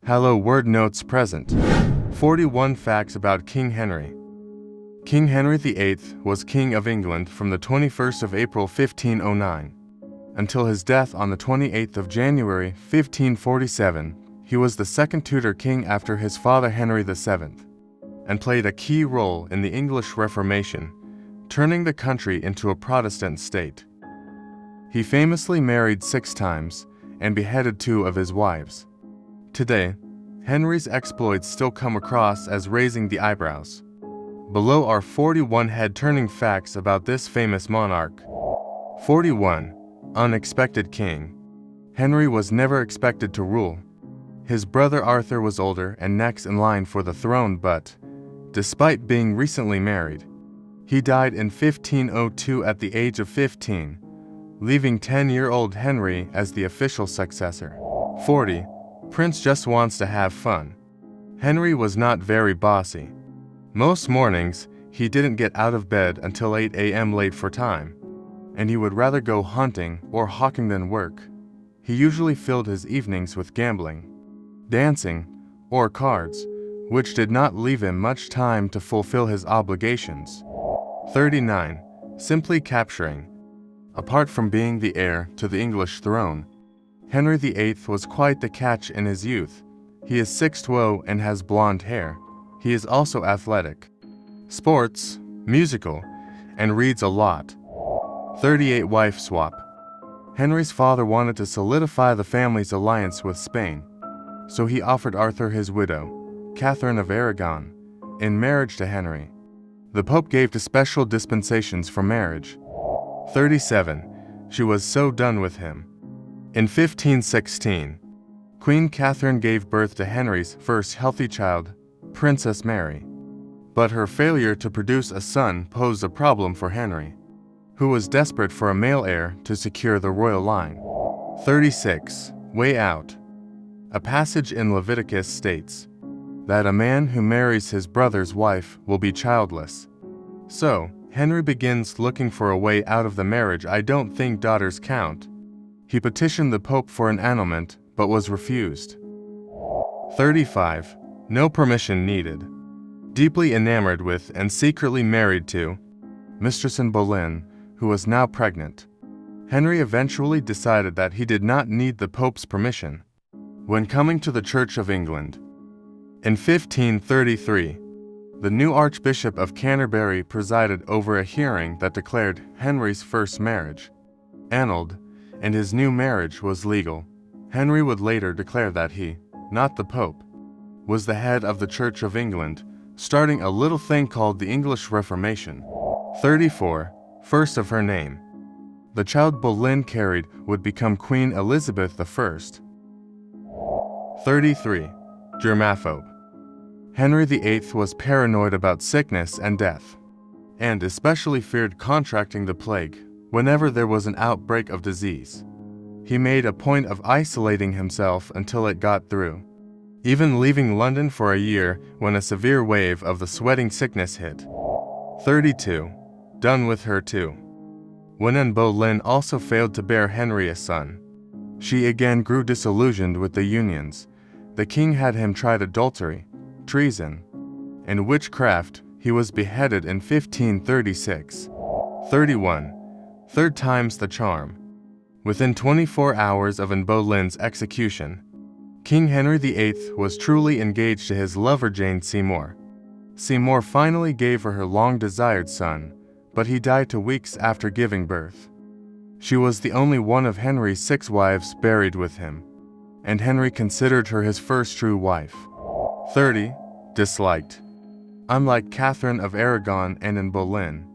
Hello word notes present. 41 facts about King Henry. King Henry VIII was King of England from the 21st of April 1509 until his death on the 28th of January 1547. He was the second Tudor king after his father Henry VII, and played a key role in the English Reformation, turning the country into a Protestant state. He famously married 6 times and beheaded 2 of his wives. Today, Henry's exploits still come across as raising the eyebrows. Below are 41 head-turning facts about this famous monarch. 41. Unexpected king. Henry was never expected to rule. His brother Arthur was older and next in line for the throne, but, despite being recently married, he died in 1502 at the age of 15, leaving 10-year-old Henry as the official successor. 40. Prince just wants to have fun. Henry was not very bossy. Most mornings, he didn't get out of bed until 8 a.m. late for time, and he would rather go hunting or hawking than work. He usually filled his evenings with gambling, dancing, or cards, which did not leave him much time to fulfill his obligations. 39. Simply capturing. Apart from being the heir to the English throne, Henry VIII was quite the catch in his youth. He is 6'2" and has blonde hair. He is also athletic, sports, musical, and reads a lot. 38. Wife swap. Henry's father wanted to solidify the family's alliance with Spain, so he offered Arthur his widow, Catherine of Aragon, in marriage to Henry. The Pope gave special dispensations for marriage. 37. She was so done with him. In 1516, Queen Catherine gave birth to Henry's first healthy child, Princess Mary. But her failure to produce a son posed a problem for Henry, who was desperate for a male heir to secure the royal line. 36. Way out. A passage in Leviticus states that a man who marries his brother's wife will be childless. So, Henry begins looking for a way out of the marriage. I don't think daughters count. He petitioned the Pope for an annulment, but was refused. 35. No permission needed. Deeply enamored with and secretly married to Mistress in Boleyn, who was now pregnant, Henry eventually decided that he did not need the Pope's permission when coming to the Church of England. In 1533, the new Archbishop of Canterbury presided over a hearing that declared Henry's first marriage annulled, and his new marriage was legal. Henry would later declare that he, not the Pope, was the head of the Church of England, starting a little thing called the English Reformation. 34. First of her name. The child Boleyn carried would become Queen Elizabeth I. 33. Germaphobe. Henry VIII was paranoid about sickness and death, and especially feared contracting the plague whenever there was an outbreak of disease. He made a point of isolating himself until it got through, even leaving London for a year when a severe wave of the sweating sickness hit. 32. Done with her too. When Anne Boleyn also failed to bear Henry a son, she again grew disillusioned with the unions. The king had him tried adultery, treason, and witchcraft. He was beheaded in 1536. 31. Third time's the charm. Within 24 hours of Anne Boleyn's execution, King Henry VIII was truly engaged to his lover Jane Seymour. Seymour finally gave her long-desired son, but he died 2 weeks after giving birth. She was the only one of Henry's 6 wives buried with him, and Henry considered her his first true wife. 30. Disliked. Unlike Catherine of Aragon and Anne Boleyn,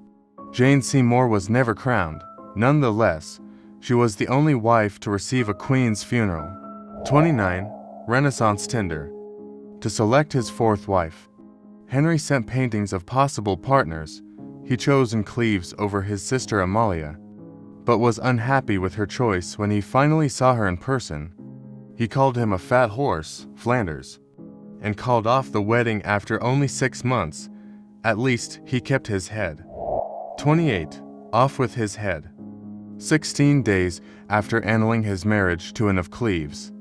Jane Seymour was never crowned. Nonetheless, she was the only wife to receive a queen's funeral. 29. Renaissance Tinder. To select his 4th wife, Henry sent paintings of possible partners. He chose Cleves over his sister Amalia, but was unhappy with her choice when he finally saw her in person. He called him a fat horse, Flanders, and called off the wedding after only 6 months. At least, he kept his head. 28. Off with his head. 16 days after annulling his marriage to Anne of Cleves,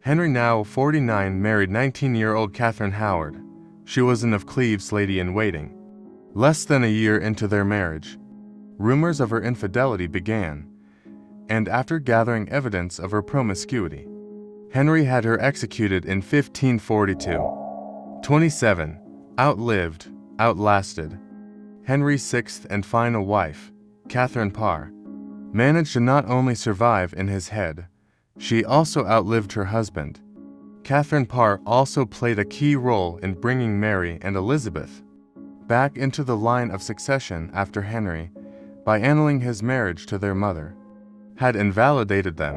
Henry, now 49, married 19-year-old Catherine Howard. She was an of Cleves lady-in-waiting. Less than a year into their marriage, rumors of her infidelity began, and after gathering evidence of her promiscuity, Henry had her executed in 1542. 27. Outlasted. Henry's sixth and final wife, Catherine Parr, managed to not only survive in his head, she also outlived her husband. Catherine Parr also played a key role in bringing Mary and Elizabeth back into the line of succession after Henry, by annulling his marriage to their mother, had invalidated them.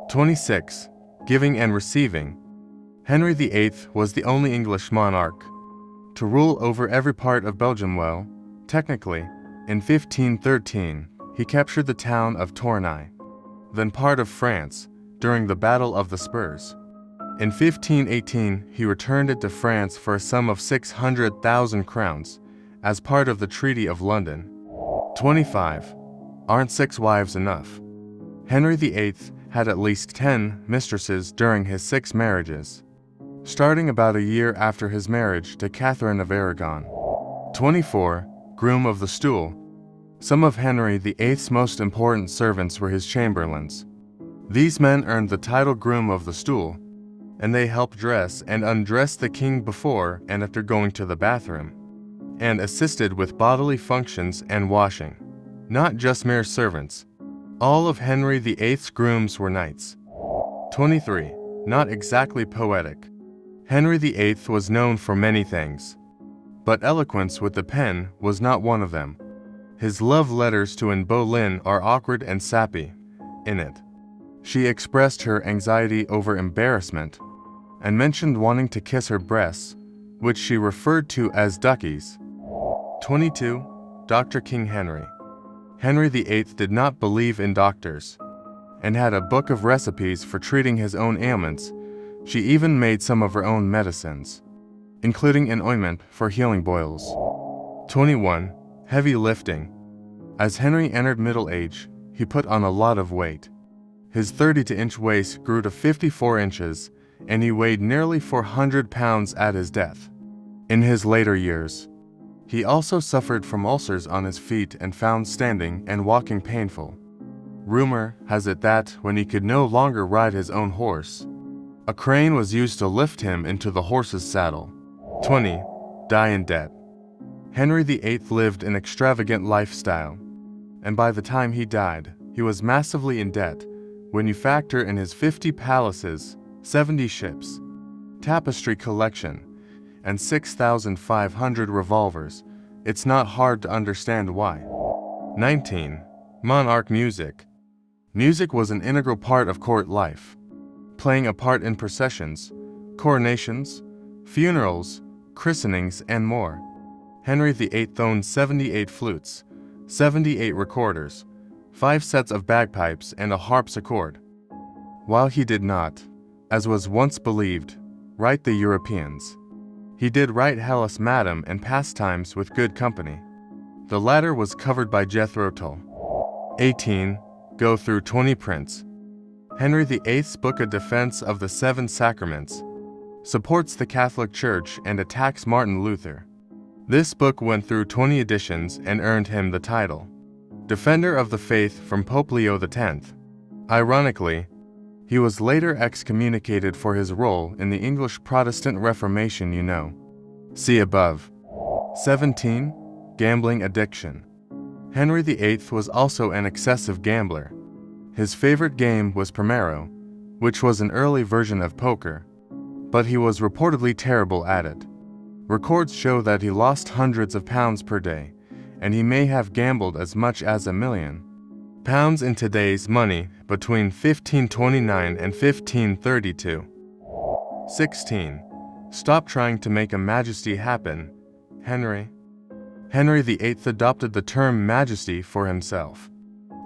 26. Giving and receiving. Henry VIII was the only English monarch to rule over every part of Belgium. Well, technically, in 1513, he captured the town of Tournai, then part of France, during the Battle of the Spurs. In 1518, he returned it to France for a sum of 600,000 crowns, as part of the Treaty of London. 25. Aren't 6 wives enough? Henry VIII had at least 10 mistresses during his 6 marriages, starting about a year after his marriage to Catherine of Aragon. 24. Groom of the Stool. Some of Henry VIII's most important servants were his chamberlains. These men earned the title Groom of the Stool, and they helped dress and undress the king before and after going to the bathroom, and assisted with bodily functions and washing. Not just mere servants. All of Henry VIII's grooms were knights. 23. Not exactly poetic. Henry VIII was known for many things, but eloquence with the pen was not one of them. His love letters to Anne Boleyn are awkward and sappy. In it, she expressed her anxiety over embarrassment, and mentioned wanting to kiss her breasts, which she referred to as duckies. 22. Dr. King Henry. Henry VIII did not believe in doctors, and had a book of recipes for treating his own ailments. She even made some of her own medicines, including an ointment for healing boils. 21. Heavy lifting. As Henry entered middle age, he put on a lot of weight. His 32-inch waist grew to 54 inches, and he weighed nearly 400 pounds at his death. In his later years, he also suffered from ulcers on his feet and found standing and walking painful. Rumor has it that when he could no longer ride his own horse, a crane was used to lift him into the horse's saddle. 20. Die in debt. Henry VIII lived an extravagant lifestyle, and by the time he died, he was massively in debt. When you factor in his 50 palaces, 70 ships, tapestry collection, and 6,500 revolvers, it's not hard to understand why. 19. Monarch music. Music was an integral part of court life, playing a part in processions, coronations, funerals, christenings, and more. Henry VIII owned 78 flutes, 78 recorders, 5 sets of bagpipes, and a harpsichord. While he did not, as was once believed, write the Europeans, he did write Hellas Madam and Pastimes with Good Company. The latter was covered by Jethro Tull. 18. Go through 20 prints. Henry VIII's book A Defense of the Seven Sacraments supports the Catholic Church and attacks Martin Luther. This book went through 20 editions and earned him the title Defender of the Faith from Pope Leo X. Ironically, he was later excommunicated for his role in the English Protestant Reformation. See above. 17. Gambling addiction. Henry VIII was also an excessive gambler. His favorite game was Primero, which was an early version of poker, but he was reportedly terrible at it. Records show that he lost hundreds of pounds per day, and he may have gambled as much as £1 million in today's money between 1529 and 1532. 16. Stop trying to make a majesty happen. Henry VIII adopted the term Majesty for himself.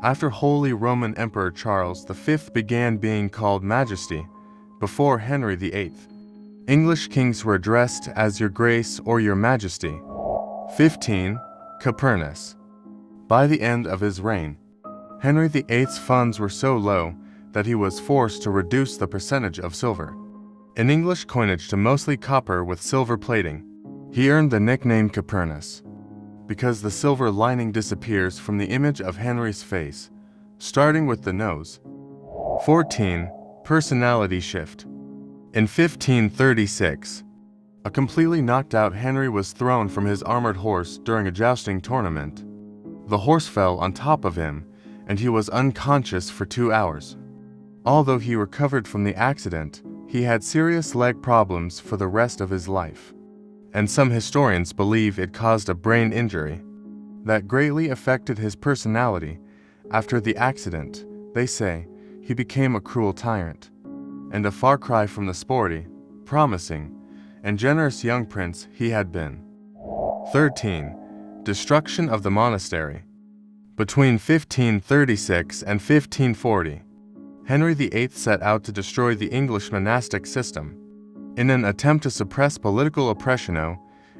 After Holy Roman Emperor Charles V began being called Majesty, before Henry VIII, English kings were addressed as Your Grace or Your Majesty. 15. Copernus. By the end of his reign, Henry VIII's funds were so low that he was forced to reduce the percentage of silver in English coinage to mostly copper with silver plating. He earned the nickname Copernus because the silver lining disappears from the image of Henry's face, starting with the nose. 14. Personality shift. In 1536, a completely knocked out Henry was thrown from his armored horse during a jousting tournament. The horse fell on top of him, and he was unconscious for 2 hours. Although he recovered from the accident, he had serious leg problems for the rest of his life, and some historians believe it caused a brain injury that greatly affected his personality. After the accident, they say, he became a cruel tyrant, and a far cry from the sporty, promising, and generous young prince he had been. 13. Destruction of the monastery. Between 1536 and 1540, Henry VIII set out to destroy the English monastic system in an attempt to suppress political oppression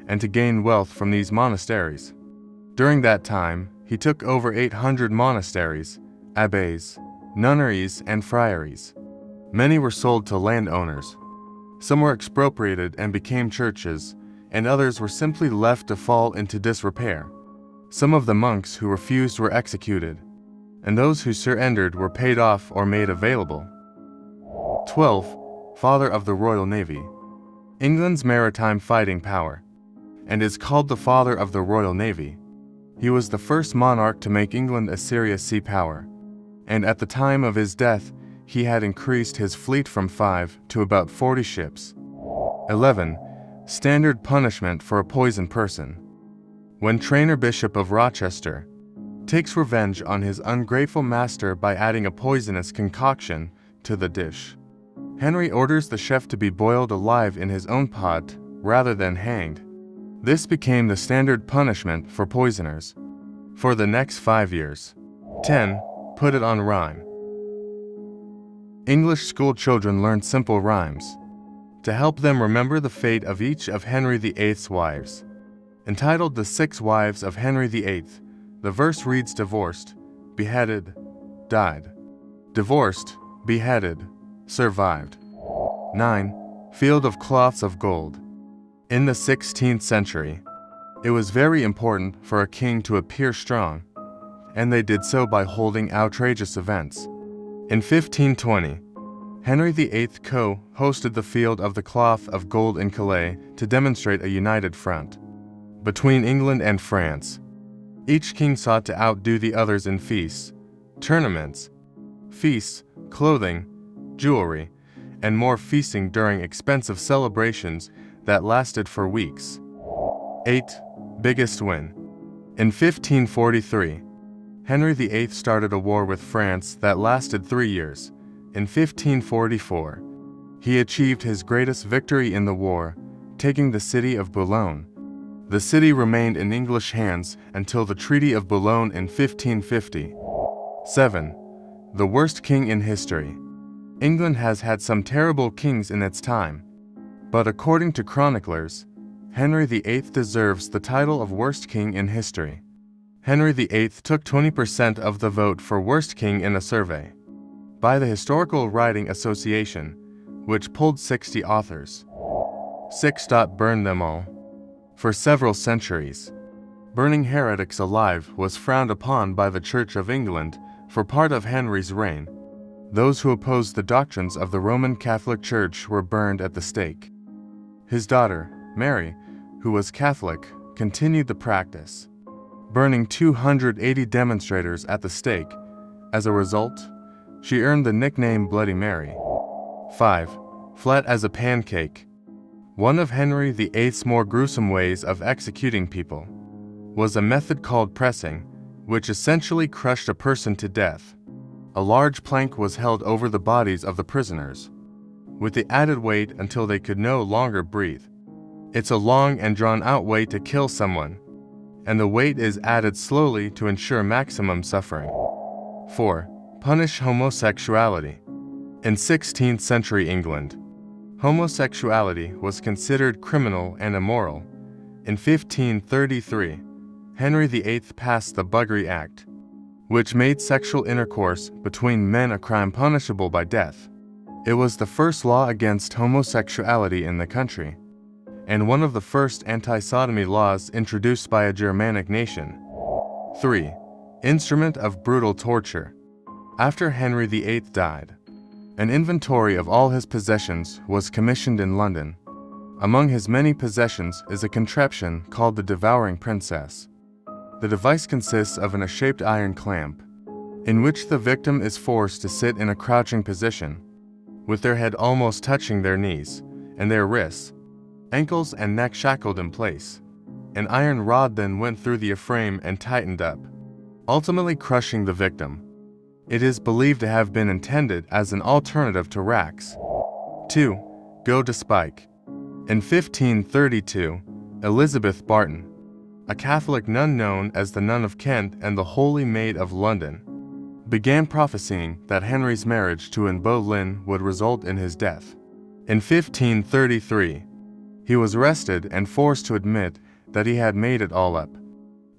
and to gain wealth from these monasteries. During that time, he took over 800 monasteries, abbeys, nunneries, and friaries. Many were sold to landowners. Some were expropriated and became churches, and others were simply left to fall into disrepair. Some of the monks who refused were executed, and those who surrendered were paid off or made available. 12. Father of the Royal Navy. England's maritime fighting power, and is called the Father of the Royal Navy. He was the first monarch to make England a serious sea power, and at the time of his death, he had increased his fleet from 5 to about 40 ships. 11. Standard punishment for a poisoned person. When Trainer Bishop of Rochester takes revenge on his ungrateful master by adding a poisonous concoction to the dish, Henry orders the chef to be boiled alive in his own pot rather than hanged. This became the standard punishment for poisoners for the next 5 years. 10. Put it on rhyme. English school children learned simple rhymes to help them remember the fate of each of Henry VIII's wives. Entitled The 6 Wives of Henry VIII, the verse reads: divorced, beheaded, died. Divorced, beheaded, survived. 9. Field of cloths of gold. In the 16th century, it was very important for a king to appear strong, and they did so by holding outrageous events. In 1520, Henry VIII co-hosted the Field of the Cloth of Gold in Calais to demonstrate a united front between England and France. Each king sought to outdo the others in feasts, tournaments, clothing, jewelry, and more feasting during expensive celebrations that lasted for weeks. 8. Biggest win. In 1543, Henry VIII started a war with France that lasted 3 years. In 1544, he achieved his greatest victory in the war, taking the city of Boulogne. The city remained in English hands until the Treaty of Boulogne in 1550. 7. The worst king in history. England has had some terrible kings in its time, but according to chroniclers, Henry VIII deserves the title of worst king in history. Henry VIII took 20% of the vote for worst king in a survey by the Historical Writing Association, which polled 60 authors. 6. Burn them all. For several centuries, burning heretics alive was frowned upon by the Church of England for part of Henry's reign. Those who opposed the doctrines of the Roman Catholic Church were burned at the stake. His daughter, Mary, who was Catholic, continued the practice, burning 280 demonstrators at the stake. As a result, she earned the nickname Bloody Mary. 5. Flat as a pancake. One of Henry VIII's more gruesome ways of executing people was a method called pressing, which essentially crushed a person to death. A large plank was held over the bodies of the prisoners, with the added weight until they could no longer breathe. It's a long and drawn-out way to kill someone, and the weight is added slowly to ensure maximum suffering. 4. Punish homosexuality. In 16th century England, homosexuality was considered criminal and immoral. In 1533, Henry VIII passed the Buggery Act, which made sexual intercourse between men a crime punishable by death. It was the first law against homosexuality in the country, and one of the first anti-sodomy laws introduced by a Germanic nation. 3. Instrument of brutal torture. After Henry VIII died, an inventory of all his possessions was commissioned in London. Among his many possessions is a contraption called the devouring princess. The device consists of an A-shaped iron clamp, in which the victim is forced to sit in a crouching position, with their head almost touching their knees, and their wrists, ankles and neck shackled in place. An iron rod then went through the frame and tightened up, ultimately crushing the victim. It is believed to have been intended as an alternative to racks. 2. Go to spike. In 1532, Elizabeth Barton, a Catholic nun known as the Nun of Kent and the Holy Maid of London, began prophesying that Henry's marriage to Anne Boleyn would result in his death. In 1533, he was arrested and forced to admit that he had made it all up.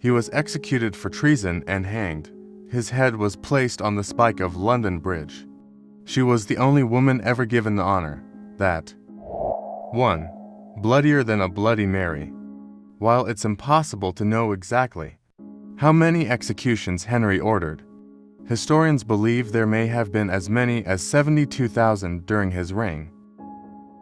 He was executed for treason and hanged. His head was placed on the spike of London Bridge. She was the only woman ever given the honor. That 1. Bloodier than a Bloody Mary. While it's impossible to know exactly how many executions Henry ordered, historians believe there may have been as many as 72,000 during his reign.